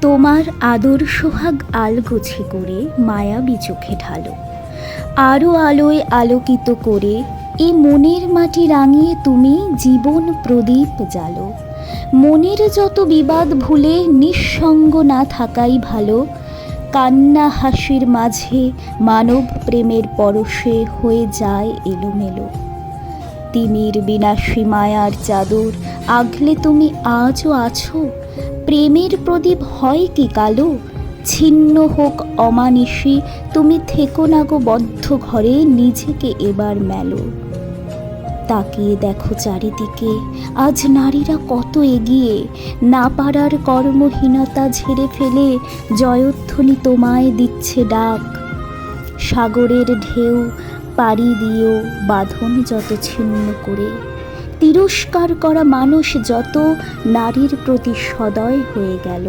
তোমার আদর সোহাগ আলগোছে করে মায়াবী চোখে ঢালো, আরও আলোয় আলোকিত করে এ মনের মাটি রাঙিয়ে তুমি জীবন প্রদীপ জ্বালো। মনের যত বিবাদ ভুলে নিঃসঙ্গ না থাকাই ভালো, কান্না হাসির মাঝে মানব প্রেমের পরশে হয়ে যায় এলোমেলো। তিমির বিনাশী মায়ার চাদর আগলে তুমি আজও আছো, প্রেমের প্রদীপ হয় কি কালো? ছিন্ন হোক অমানিসী, তুমি থেকো না গো বদ্ধ ঘরে, নিজেকে এবার মেলো। তাকিয়ে দেখো চারিদিকে, আজ নারীরা কত এগিয়ে, না পারার কর্মহীনতা ঝেড়ে ফেলে জয়ধ্বনি তোমায় দিচ্ছে ডাক। সাগরের ঢেউ পাড়ি দিও বাঁধন যত ছিন্ন করে, তিরস্কার করা মানুষ যত নারীর প্রতি সদয় হয়ে গেল।